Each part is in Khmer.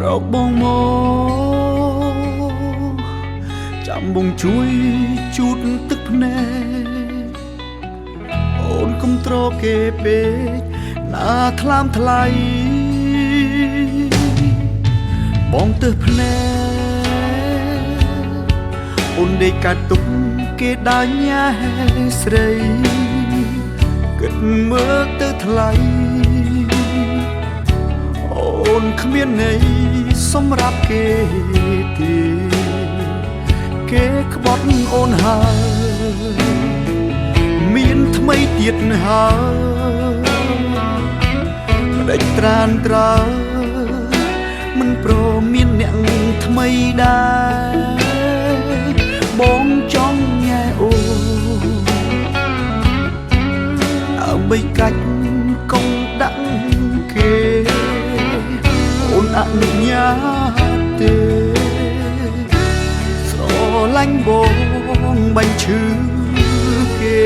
រកបងមកចាំបងជួយជូតទឹកភ្នែកអូនកុំត្រគេពេកណាថ្លាមថ្លៃបងទើសភ្នែកអូនដេកកាត់ទុកគេដាញញ៉ែស្រីគិតមើលទៅថ្លៃអូនគ្មានន័យសម្រាប់គេទេគេក្បត់អូនហើយមានថ្មីទៀតហើយដេចត្រានត្រើមិនព្រមមានអ្នកថ្មីដែរបងចង់ញ៉ែអូនដើម្បីកាច់កុំដាក់គេអូនអនុញ្ញាតទេស្រឡាញ់បងបាញ់ឈឺគេ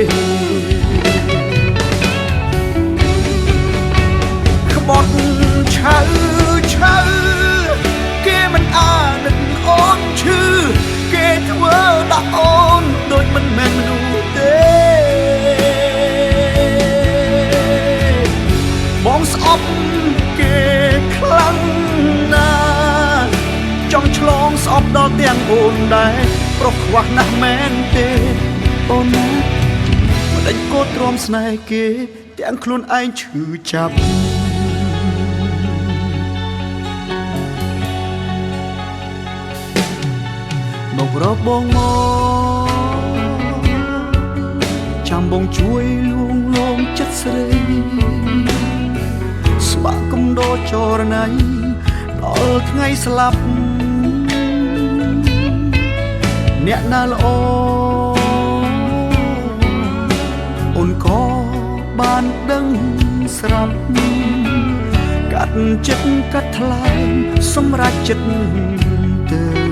ក្បត់ឆៅគេមិនអានឹងអូនឈឺគេធ្វើដាក់អូនដូចមិនមែនមនុស្សទេបងស្អប់គេខ្លាំងណាស់ចង់ឆ្លងស្អប់ដល់ទាំងអូនដែរប្រុសខ្វះណាស់មែនទេអូនណាមិនដេញកោតទ្រាំស្នេហ៍គេទាំងខ្លួនឯងឈឺចាប់មករកបងមកចាំបងជួយលួងលោមចិត្តស្រីស្បាក់កំដោចរណៃដល់ថ្ងៃស្លាប់អ្នកណាល្អអូនក៏បានដឹងស្រាប់កាត់ចិត្តកាត់ថ្លើមសម្រាប់ចិត្តទៅ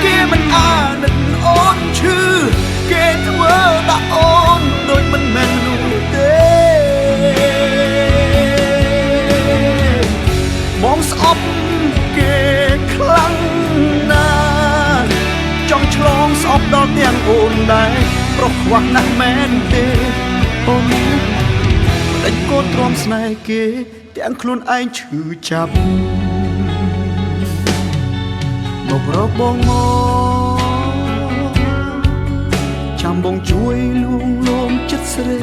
គេមិនអានឹងអូនឈឺគេធ្វើដាក់អូនដូចមិនមែនមនុស្សទេបងស្អប់គេខ្លាំងណាស់ចង់ឆ្លងស្អប់ដល់ទាំងអូនដែរប្រុសខ្វះណាស់មែនទេអូនមិនដេញកោតទ្រាំស្នេហ៍គេទាំងខ្លួនឯងឈឺចាប់មករកបងមកចាំបងជួយលួងលោមចិត្តស្រី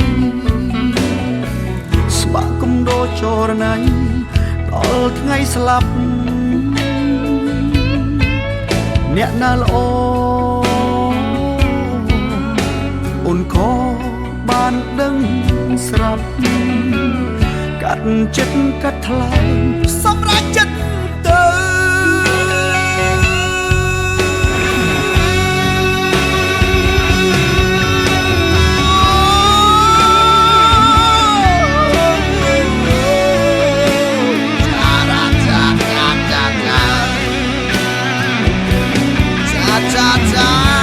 ស្បាក់កំដោចរណៃដល់ថ្ងៃស្លាប់អ្នកណាល្អអូនក៏បានដឹងស្រាប់កាត់ចិត្តកាត់ថ្លើមសម្រាប់ចិត្តទៅcha cha